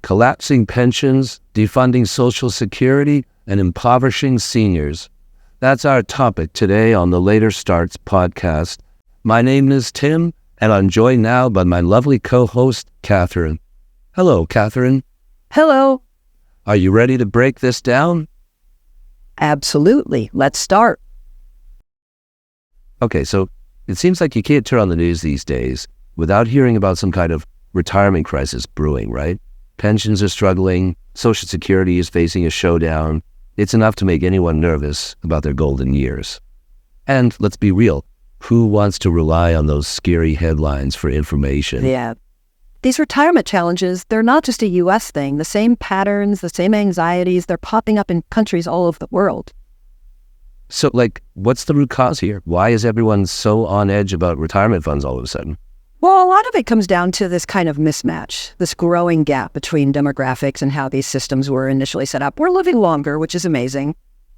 collapsing pensions, defunding Social Security, and impoverishing seniors. That's our topic today on the Later Starts podcast. My name is Tim, and I'm joined now by my lovely co-host, Catherine. Hello, Catherine. Hello. Are you ready to break this down? Absolutely. Let's start. Okay, so it seems like you can't turn on the news these days without hearing about some kind of retirement crisis brewing, right? Pensions are struggling, Social Security is facing a showdown. It's enough to make anyone nervous about their golden years. And let's be real, who wants to rely on those scary headlines for information? Yeah. These retirement challenges, they're not just a U.S. thing. The same patterns, the same anxieties, they're popping up in countries all over the world. So, what's the root cause here? Why is everyone so on edge about retirement funds all of a sudden? Well, a lot of it comes down to this kind of mismatch, this growing gap between demographics and how these systems were initially set up. We're living longer, which is amazing,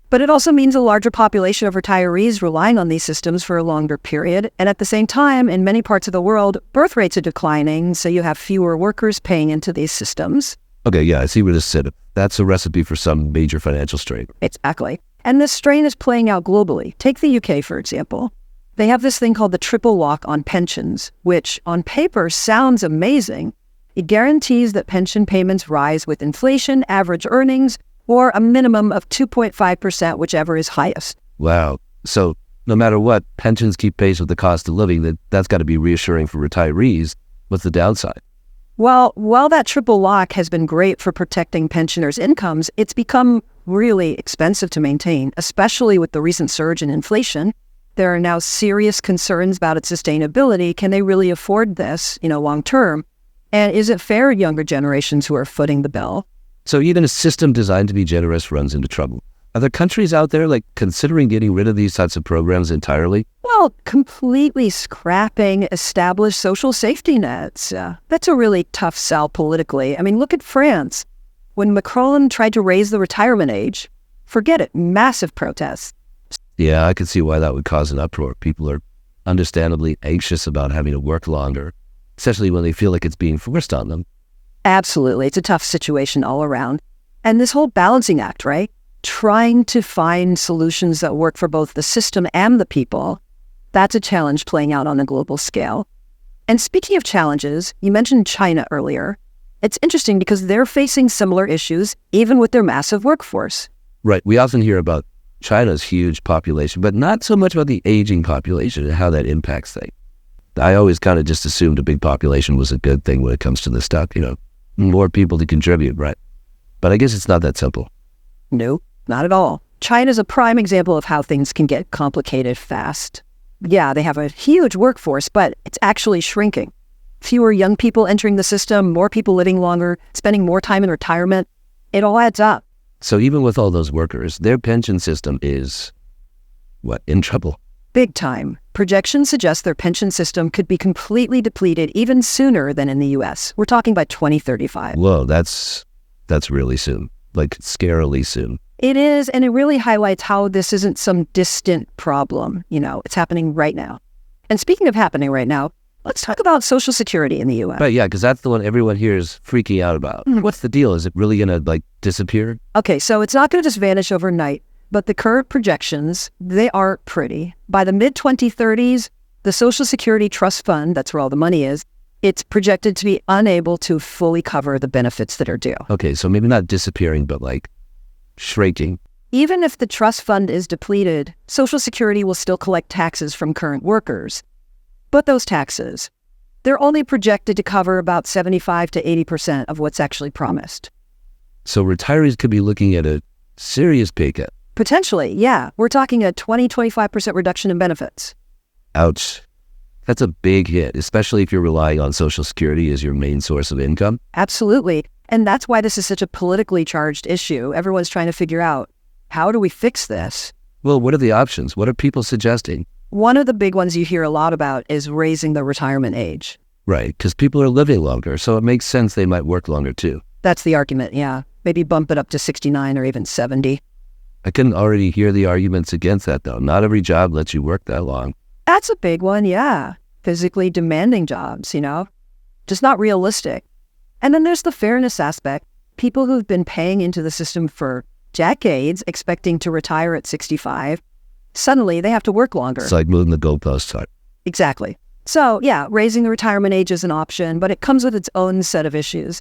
but it also means a larger population of retirees relying on these systems for a longer period. And at the same time, in many parts of the world, birth rates are declining, so you have fewer workers paying into these systems. Okay, yeah, I see where this is set up. That's a recipe for some major financial strain. Exactly. And this strain is playing out globally. Take the UK, for example. They have this thing called the triple lock on pensions, which on paper sounds amazing. It guarantees that pension payments rise with inflation, average earnings, or a minimum of 2.5%, whichever is highest. Wow. So no matter what, pensions keep pace with the cost of living. That's got to be reassuring for retirees. What's the downside? Well, while that triple lock has been great for protecting pensioners' incomes, it's become really expensive to maintain, especially with the recent surge in inflation. There are now serious concerns about its sustainability. Can they really afford this, long term? And is it fair to younger generations who are footing the bill? So even a system designed to be generous runs into trouble. Are there countries out there considering getting rid of these types of programs entirely? Well, completely scrapping established social safety nets. That's a really tough sell politically. I mean, look at France. When Macron tried to raise the retirement age, forget it, massive protests. Yeah, I can see why that would cause an uproar. People are understandably anxious about having to work longer, especially when they feel like it's being forced on them. Absolutely. It's a tough situation all around. And this whole balancing act, right? Trying to find solutions that work for both the system and the people, that's a challenge playing out on a global scale. And speaking of challenges, you mentioned China earlier. It's interesting because they're facing similar issues, even with their massive workforce. Right. We often hear about China's huge population, but not so much about the aging population and how that impacts things. I always kind of just assumed a big population was a good thing when it comes to this stuff, more people to contribute, right? But I guess it's not that simple. No, not at all. China's a prime example of how things can get complicated fast. Yeah, they have a huge workforce, but it's actually shrinking. Fewer young people entering the system, more people living longer, spending more time in retirement. It all adds up. So even with all those workers, their pension system is, in trouble? Big time. Projections suggest their pension system could be completely depleted even sooner than in the U.S. We're talking by 2035. Whoa, that's really soon, scarily soon. It is, and it really highlights how this isn't some distant problem. It's happening right now. And speaking of happening right now, let's talk about Social Security in the U.S. Right, yeah, because that's the one everyone here is freaking out about. What's the deal? Is it really going to, disappear? Okay, so it's not going to just vanish overnight, but the current projections, they aren't pretty. By the mid-2030s, the Social Security Trust Fund, that's where all the money is, it's projected to be unable to fully cover the benefits that are due. Okay, so maybe not disappearing, but shrinking. Even if the trust fund is depleted, Social Security will still collect taxes from current workers. But those taxes, they're only projected to cover about 75 to 80% of what's actually promised. So retirees could be looking at a serious pay cut. Potentially, yeah. We're talking a 20-25% reduction in benefits. Ouch. That's a big hit, especially if you're relying on Social Security as your main source of income. Absolutely. And that's why this is such a politically charged issue. Everyone's trying to figure out, how do we fix this? Well, what are the options? What are people suggesting? One of the big ones you hear a lot about is raising the retirement age. Right, because people are living longer, so it makes sense they might work longer too. That's the argument, yeah. Maybe bump it up to 69 or even 70. I can already hear the arguments against that, though. Not every job lets you work that long. That's a big one, yeah. Physically demanding jobs, just not realistic. And then there's the fairness aspect. People who've been paying into the system for decades, expecting to retire at 65, suddenly they have to work longer. It's like moving the goalposts hard. Exactly. So, yeah, raising the retirement age is an option, but it comes with its own set of issues.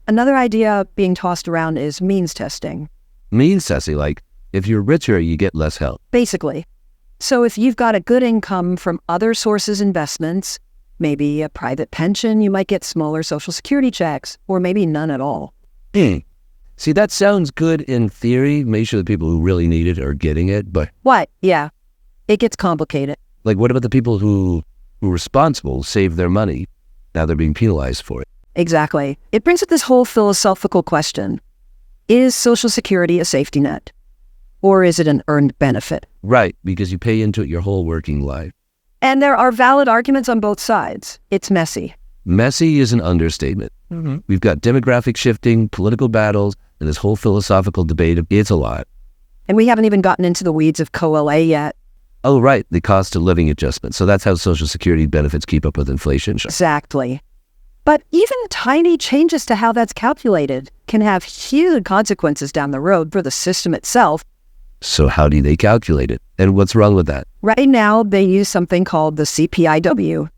Another idea being tossed around is means testing. Means testing, like if you're richer, you get less help. Basically. So if you've got a good income from other sources investments, maybe a private pension, you might get smaller Social Security checks, or maybe none at all. See, that sounds good in theory. Make sure the people who really need it are getting it, but... What? Yeah. It gets complicated. Like, what about the people who are responsible, save their money? Now they're being penalized for it. Exactly. It brings up this whole philosophical question. Is Social Security a safety net? Or is it an earned benefit? Right, because you pay into it your whole working life. And there are valid arguments on both sides. It's messy. Messy is an understatement. Mm-hmm. We've got demographic shifting, political battles, and this whole philosophical debate. It's a lot. And we haven't even gotten into the weeds of COLA yet. Oh, right, the cost of living adjustment. So that's how Social Security benefits keep up with inflation. Exactly. But even tiny changes to how that's calculated can have huge consequences down the road for the system itself. So how do they calculate it? And what's wrong with that? Right now, they use something called the CPIW.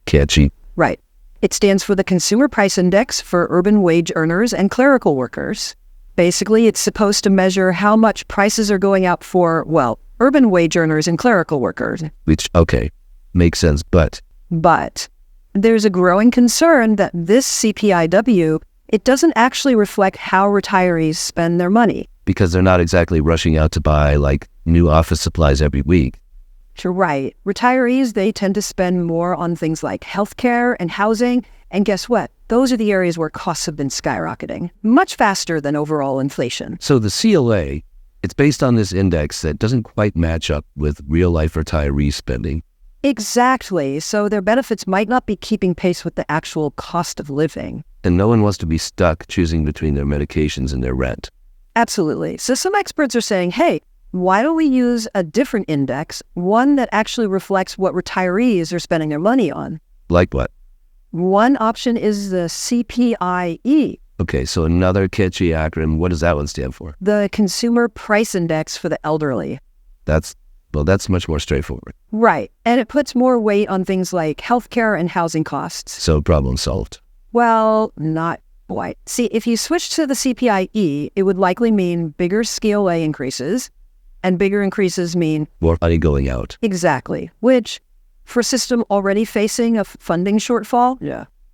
Catchy. Right. It stands for the Consumer Price Index for urban wage earners and clerical workers. Basically, it's supposed to measure how much prices are going up for, well, urban wage earners and clerical workers. Which, okay, makes sense, but there's a growing concern that this CPIW, it doesn't actually reflect how retirees spend their money. Because they're not exactly rushing out to buy, like, new office supplies every week. You're right. Retirees, they tend to spend more on things like healthcare and housing. And guess what? Those are the areas where costs have been skyrocketing, much faster than overall inflation. So the CLA, it's based on this index that doesn't quite match up with real-life retiree spending. Exactly. So their benefits might not be keeping pace with the actual cost of living. And no one wants to be stuck choosing between their medications and their rent. Absolutely. So some experts are saying, hey, why don't we use a different index, one that actually reflects what retirees are spending their money on? Like what? One option is the CPIE. Okay, so another catchy acronym. What does that one stand for? The Consumer Price Index for the elderly. That's much more straightforward. Right. And it puts more weight on things like healthcare and housing costs. So problem solved. Well, not quite. See, if you switch to the CPIE, it would likely mean bigger CLA increases, and bigger increases mean more money going out. Exactly. Which, for a system already facing a funding shortfall,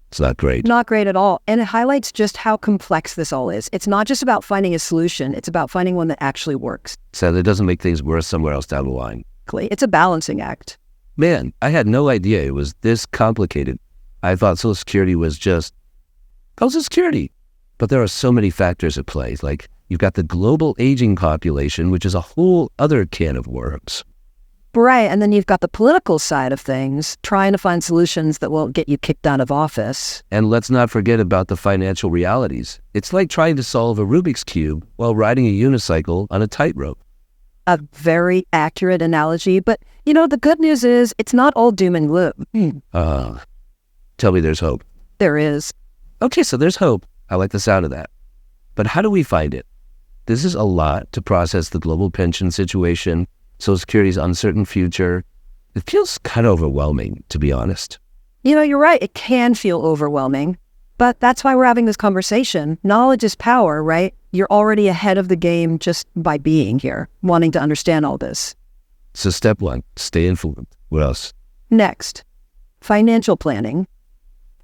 it's not great. Not great at all. And it highlights just how complex this all is. It's not just about finding a solution. It's about finding one that actually works. So that doesn't make things worse somewhere else down the line. It's a balancing act. Man, I had no idea it was this complicated. I thought Social Security was just Social Security. But there are so many factors at play. Like, you've got the global aging population, which is a whole other can of worms. Right, and then you've got the political side of things, trying to find solutions that won't get you kicked out of office. And let's not forget about the financial realities. It's like trying to solve a Rubik's Cube while riding a unicycle on a tightrope. A very accurate analogy, but, the good news is it's not all doom and gloom. Tell me there's hope. There is. Okay, so there's hope. I like the sound of that. But how do we find it? This is a lot to process: the global pension situation, Social Security's uncertain future. It feels kind of overwhelming, to be honest. You're right. It can feel overwhelming, but that's why we're having this conversation. Knowledge is power, right? You're already ahead of the game just by being here, wanting to understand all this. So step one, stay informed. What else? Next, financial planning.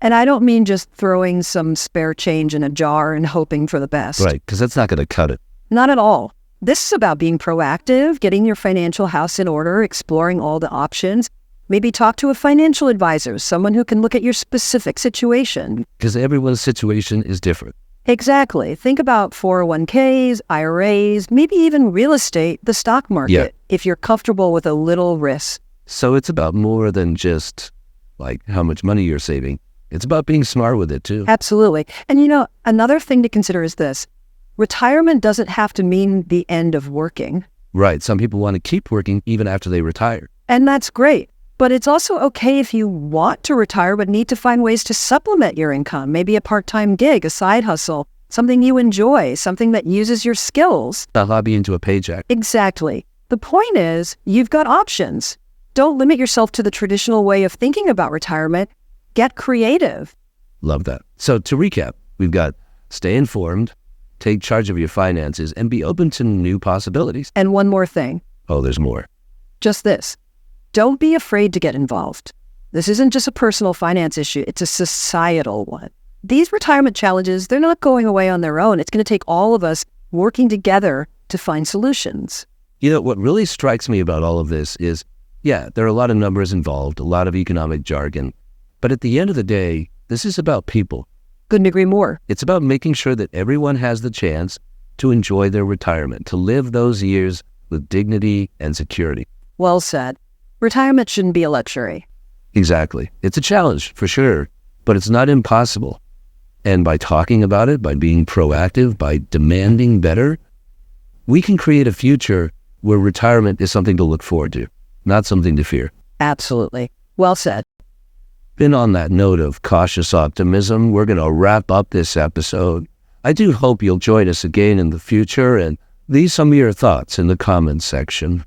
And I don't mean just throwing some spare change in a jar and hoping for the best. Right, because that's not going to cut it. Not at all. This is about being proactive, getting your financial house in order, exploring all the options. Maybe talk to a financial advisor, someone who can look at your specific situation. Because everyone's situation is different. Exactly. Think about 401ks, IRAs, maybe even real estate, the stock market, if you're comfortable with a little risk. So it's about more than just like how much money you're saving. It's about being smart with it too. Absolutely. And another thing to consider is this. Retirement doesn't have to mean the end of working. Right. Some people want to keep working even after they retire. And that's great. But it's also okay if you want to retire but need to find ways to supplement your income, maybe a part-time gig, a side hustle, something you enjoy, something that uses your skills. Not hobby into a paycheck. Exactly. The point is, you've got options. Don't limit yourself to the traditional way of thinking about retirement. Get creative. Love that. So to recap, we've got stay informed, take charge of your finances, and be open to new possibilities. And one more thing. Oh, there's more. Just this. Don't be afraid to get involved. This isn't just a personal finance issue. It's a societal one. These retirement challenges, they're not going away on their own. It's going to take all of us working together to find solutions. You know, what really strikes me about all of this is, yeah, there are a lot of numbers involved, a lot of economic jargon. But at the end of the day, this is about people. Couldn't agree more. It's about making sure that everyone has the chance to enjoy their retirement, to live those years with dignity and security. Well said. Retirement shouldn't be a luxury. Exactly. It's a challenge, for sure, but it's not impossible. And by talking about it, by being proactive, by demanding better, we can create a future where retirement is something to look forward to, not something to fear. Absolutely. Well said. And on that note of cautious optimism, we're going to wrap up this episode. I do hope you'll join us again in the future and leave some of your thoughts in the comments section.